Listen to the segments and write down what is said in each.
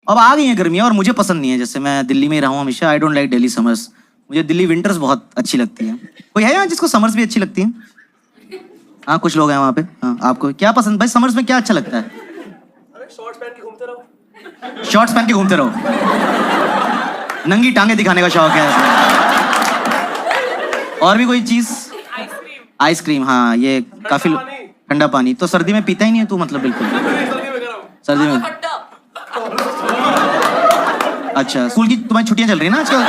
अब आ गई हैं गर्मियाँ और मुझे पसंद नहीं है। जैसे मैं दिल्ली में ही रहा हूँ हमेशा। I don't like Delhi summers. मुझे दिल्ली विंटर्स बहुत अच्छी लगती है। कोई है यहाँ जिसको समर्स भी अच्छी लगती है? हाँ कुछ लोग हैं वहाँ पे। हाँ आपको क्या पसंद भाई? समर्स में क्या अच्छा लगता है? शॉर्ट्स पहन के घूमते रहो। शॉर्ट्स पहन के घूमते रहो। नंगी टांगे दिखाने का शौक है। और भी कोई चीज? आइसक्रीम। हाँ ये काफी ठंडा पानी तो सर्दी में पीता ही नहीं है तू, मतलब बिल्कुल। सर्दी में अच्छा। स्कूल की तुम्हारी छुट्टियां चल रही है ना आजकल?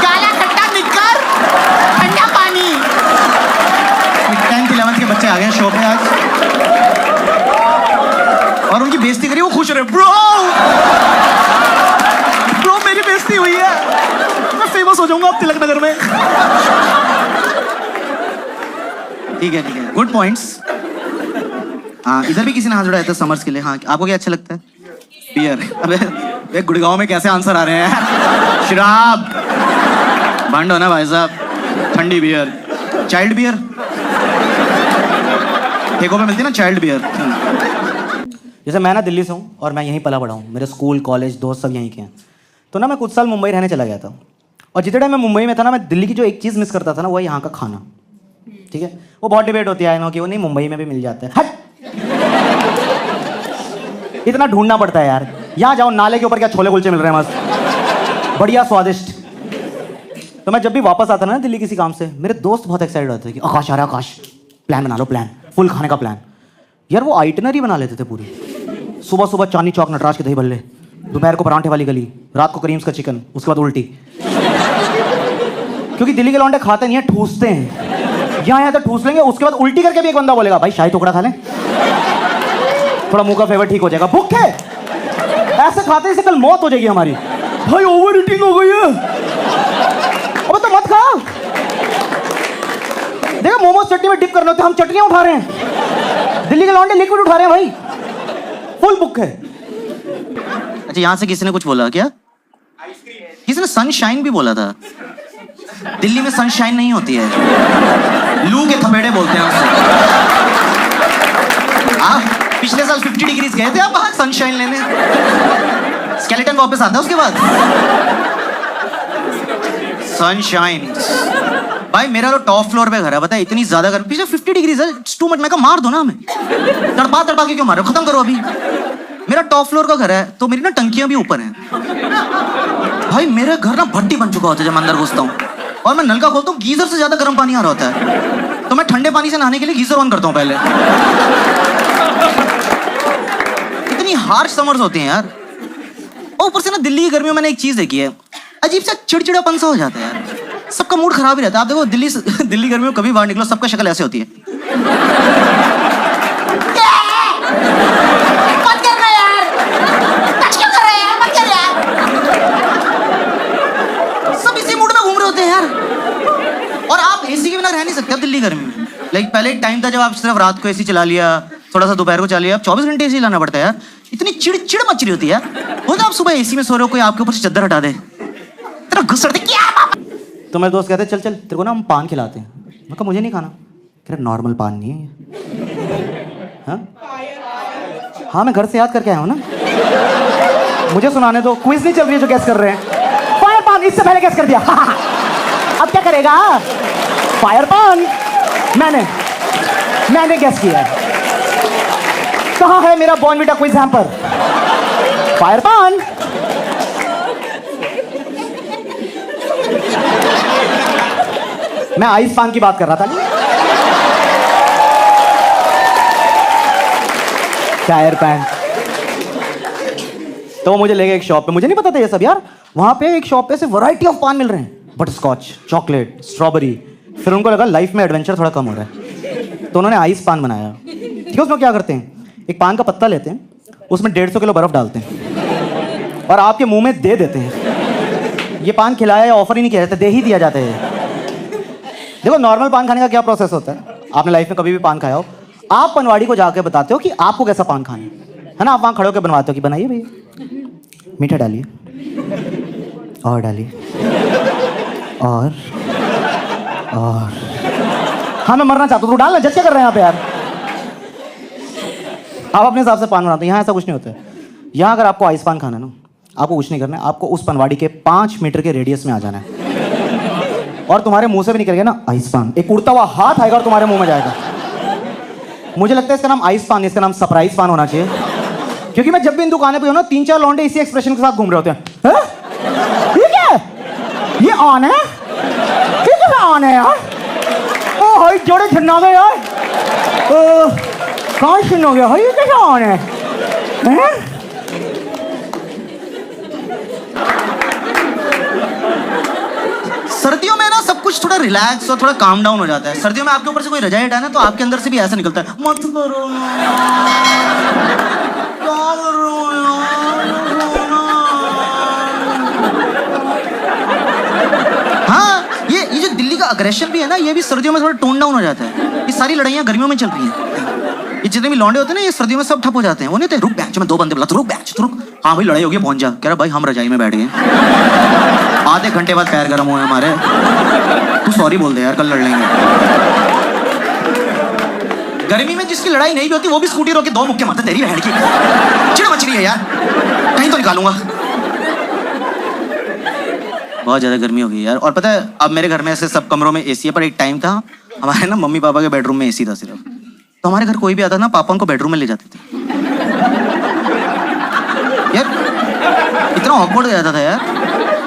काला खट्टा निक्कर ठंडा पानी। 10th 11th के बच्चे आ गए शो पे आज और उनकी बेइज्जती करी, वो खुश रहे। ब्रो मेरी बेइज्जती हुई है, मैं फेमस हो जाऊंगा अब तिलक नगर में। ठीक है गुड पॉइंट्स। हाँ इधर भी किसी ने हाथ उठाया था समर्स के लिए। हाँ आपको क्या अच्छा लगता है? बियर। अबे गुड़गांव में कैसे आंसर आ रहे हैं यार? शराब बंद हो ना भाई साहब। ठंडी बियर, चाइल्ड बियर ठेकों पे मिलती है ना, चाइल्ड बियर। जैसे मैं ना दिल्ली से हूँ और मैं यहीं पला बड़ा हूँ। मेरे स्कूल कॉलेज दोस्त सब यहीं के हैं। तो ना मैं कुछ साल मुंबई रहने चला गया था और जितने टाइम मैं मुंबई में था ना, मैं दिल्ली की जो एक चीज़ मिस करता था ना, वो है यहाँ का खाना। ठीक है, वो बहुत डिबेट होती है कि वो नहीं मुंबई में भी मिल जाता है। हट इतना ढूंढना पड़ता है यार। यहाँ जाओ नाले के ऊपर क्या छोले कुलचे मिल रहे हैं मस्त, बढ़िया स्वादिष्ट। तो मैं जब भी वापस आता ना दिल्ली किसी काम से, मेरे दोस्त बहुत एक्साइटेड होते थे कि आकाश आ रहा है, आकाश प्लान बना लो, प्लान फुल खाने का प्लान। यार वो आइटनरी बना लेते थे पूरी। सुबह सुबह चांदनी चौक नटराज के दही भल्ले, दोपहर को परांठे वाली गली, रात को करीम्स का चिकन, उसके बाद उल्टी। क्योंकि दिल्ली के लौंडे खाते नहीं है, ठूसते हैं। यहाँ तो ठूस लेंगे, उसके बाद उल्टी करके भी एक बंदा बोलेगा भाई शाही टुकड़ा खा लें, थोड़ा मुंह का फेवर ठीक हो जाएगा। भूखे ऐसे खाते से कल मौत हो जाएगी हमारी। भाई ओवर ईटिंग हो गई है। अबे तो मत खा। देखो मोमोज चटनी में डिप करने होते, हम चटनियां उठा रहे हैं। दिल्ली के लौंडे लिक्विड उठा रहे हैं भाई, फुल बुक है। अच्छा यहाँ से किसी ने कुछ बोला क्या? किसी ने सनशाइन भी बोला था। दिल्ली में सनशाइन नहीं होती है, लू के थपेड़े बोलते हैं उससे। आप पिछले साल 50 डिग्रीज गए थे आप बाहर सनशाइन लेने? स्केलेटन वापस आता है उसके बाद। सनशाइन भाई मेरा तो टॉप फ्लोर पे घर है, पता है इतनी ज्यादा गर्मी, पिछले 50 डिग्रीज है। टू मच, मैं कहा मार दो ना हमें, तड़पा के क्यों मारो, खत्म करो अभी। मेरा टॉप फ्लोर का घर है तो मेरी ना टंकियां भी ऊपर हैं। भाई मेरा घर ना भट्टी बन चुका होता है जब अंदर घुसता हूँ और मैं नल का खोलता हूँ, गीजर से ज्यादा गर्म पानी आ रहा होता है। तो मैं ठंडे पानी से नहाने के लिए गीजर ऑन करता हूँ पहले। इतनी हार्श समर्स होती हैं यार। और ऊपर से ना दिल्ली की गर्मियों में मैंने एक चीज देखी है, अजीब सा चिड़चिड़ापन सा हो जाता है यार, सबका मूड खराब ही रहता है। आप देखो दिल्ली गर्मियों में कभी बाहर निकलो सबका शक्ल ऐसे होती है। और आप एसी के बिना रह नहीं सकते अब दिल्ली गर्मी में। लाइक पहले एक टाइम था जब आप सिर्फ रात को एसी चला लिया, थोड़ा सा दोपहर को चला लिया, अब 24 घंटे एसी लाना पड़ता है यार। इतनी चिड़चिड़ मच रही होती है यार। हो तो आप सुबह एसी में सो रहे हो, कोई आपके ऊपर से चद्दर हटा दे, तेरा गुस्सा क्या? तो मेरे दोस्त कहते चल चल तेरे को ना हम पान खिलाते हैं। मैं कहा मुझे नहीं खाना। कह रहे नॉर्मल पान नहीं है ये। हाँ मैं घर से याद करके आया हूँ ना, मुझे सुनाने दो। क्विज नहीं चल रही है जो गैस कर रहे हैं। फायर पान इससे पहले गैस कर दिया। अब क्या करेगा? फायर पान मैंने गैस किया है। कहाँ है मेरा बॉर्नविटा क्विज हैम्पर? फायर पान। मैं आइस पान की बात कर रहा था। फायर पान। तो वो मुझे ले गए एक शॉप पे, मुझे नहीं पता था ये सब यार। वहां पे एक शॉप पे से वैरायटी ऑफ पान मिल रहे हैं, बटरस्कॉच, चॉकलेट, स्ट्रॉबेरी। फिर उनको लगा लाइफ में एडवेंचर थोड़ा कम हो रहा है, तो उन्होंने आइस पान बनाया। ठीक है, उसमें क्या करते हैं, एक पान का पत्ता लेते हैं, उसमें 150 किलो बर्फ डालते हैं और आपके मुंह में दे देते हैं। ये पान खिलाया या ऑफर ही नहीं किया जाता, दे ही दिया जाता है। देखो नॉर्मल पान खाने का क्या प्रोसेस होता है, आपने लाइफ में कभी भी पान खाया हो, आप पनवाड़ी को जाकर बताते हो कि आपको कैसा पान खाना है ना। आप वहाँ खड़े होकर बनवाते हो कि बनाइए भैया, मीठा डालिए और डालिए और हाँ मैं मरना चाहता हूँ, तो डालना, जज क्या कर रहे हैं यहाँ पे यार। आप अपने हिसाब से पान बनाते हैं, यहाँ ऐसा कुछ नहीं होता है। यहाँ अगर आपको आइस पान खाना है ना, आपको कुछ नहीं करना है, आपको उस पनवाड़ी के 5 मीटर के रेडियस में आ जाना है और तुम्हारे मुंह से भी निकल गया ना आइस पान, एक उड़ता हुआ हाथ आएगा और तुम्हारे मुंह में जाएगा। मुझे लगता है इसका नाम आइस पान, इसका नाम सरप्राइज पान होना चाहिए, क्योंकि मैं जब भी इन दुकानें पे हूं ना 3-4 लौंडे इसी एक्सप्रेशन के साथ घूम रहे होते हैं। हैं? ये क्या है? ये ऑन है? ये कैसे ऑन है यार? ओ भाई जोड़े छिन्ना गए यार, कहाँ छिन्न हो गया भाई, ये कैसे ऑन है? हैं? सर्दियों में ना सब कुछ थोड़ा रिलैक्स और थोड़ा काम डाउन हो जाता है। सर्दियों में आपके ऊपर से कोई रजाई हटाए ना तो आपके अंदर से भी ऐसा निकलता है, मत करो ना, क्या कर रहे हो यार, हाँ ये जो दिल्ली का अग्रेशन भी है ना, ये भी सर्दियों में थोड़ा टोन डाउन हो जाता है। ये सारी लड़ाइयाँ गर्मियों में चल रही हैं। ये जितने भी लौंडे होते हैं ना, ये सर्दियों में सब ठप हो जाते हैं। वो नहीं होते, रुक बैच में 2 बंदे बुला, रुक बैच, रुक, हाँ भाई लड़ाई हो गई, पहुंच जा। कह रहा भाई हम रजाई में बैठ गए, आधे घंटे बाद पैर गर्म हुए हमारे, तू सॉरी बोल दे यार, कल लड़ लेंगे। गर्मी में जिसकी लड़ाई नहीं भी होती वो भी स्कूटी रोक के 2 मुक्के मारते, तेरी बहन की चिड़ मच रही है यार, कहीं तो निकालूंगा। बहुत ज्यादा गर्मी हो गई यार। और पता है अब मेरे घर में ऐसे सब कमरों में एसी है, पर एक टाइम था हमारे ना मम्मी पापा के बेडरूम में एसी था सिर्फ, तो हमारे घर कोई भी आता ना पापा उनको बेडरूम में ले जाते थे यार। इतना ऑकवर्ड हो जाता था यार,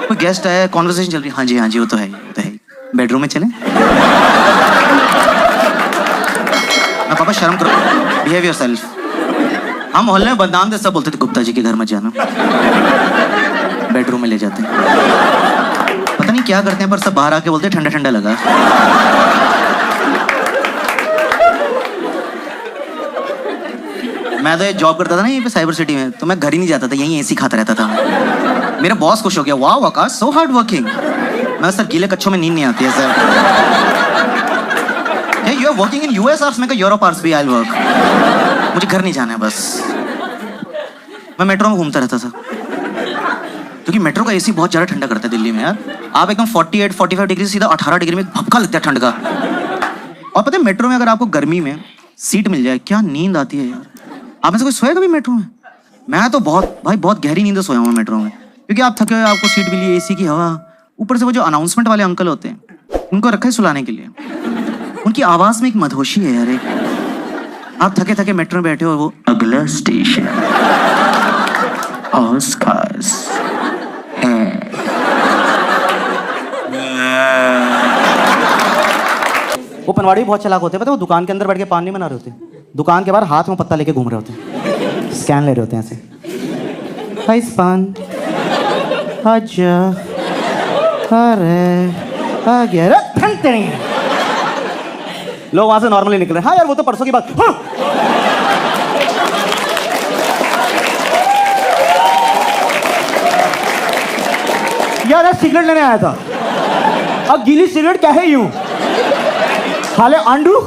कोई गेस्ट आया, कॉन्वर्सेशन चल रही, हाँ जी वो तो है, वो तो है, बेडरूम में चले ना, पापा शर्म करो, बिहेव योरसेल्फ। हम मोहल्ले में बदनाम थे, सब बोलते थे गुप्ता जी के घर मत जाना, बेडरूम में ले जाते हैं, पता नहीं क्या करते हैं, पर सब बाहर आके बोलते ठंडा ठंडा लगा। मैं तो ये जॉब करता था ना यहीं पे साइबर सिटी में, तो मैं घर ही नहीं जाता था, यहीं एसी खाता रहता था। मेरा बॉस खुश हो गया, वाह आकाश सो हार्ड वर्किंग। मैं सर गीले कच्छों में नींद नहीं आती है sir. You are working in US hours, मैं यूरोप आवर्स भी आई विल वर्क, मुझे घर नहीं जाना है बस। मैं मेट्रो में घूमता रहता था, क्योंकि मेट्रो का एसी बहुत ज़्यादा ठंडा करता है दिल्ली में यार। आप एकदम 48-45 डिग्री से सीधा 18 डिग्री में भपका लगता है ठंड का। और पता है मेट्रो में अगर आपको गर्मी में सीट मिल जाए, क्या नींद आती है यार। आप में से कोई सोया कभी मेट्रो में? मैं तो बहुत गहरी नींद सोया हूँ मेट्रो में, क्योंकि आप थके हुए, आपको सीट मिली, एसी की हवा, ऊपर से वो जो अनाउंसमेंट वाले अंकल होते हैं उनको रखा है सुलाने के लिए, उनकी आवाज़ में एक मधोशी है यार। एक आप थके थके मेट्रो में बैठे हो, वो अगला स्टेशन आसपास है, वो पनवाड़ी बहुत चालाक होते हैं, पता है, वो दुकान के अंदर बैठ के पान नहीं बना रहे होते, दुकान के बाहर हाथ में पत्ता लेके घूम रहे होते हैं, स्कैन ले रहे होते हैं ऐसे, आइस पान आजा, अरे आ गया रे, लोग वहां से नॉर्मली निकल रहे हैं। हाँ यार वो तो परसों की बात। हाँ। यार सिगरेट लेने आया था, अब गीली सिगरेट क्या है यूं, हाले आंडू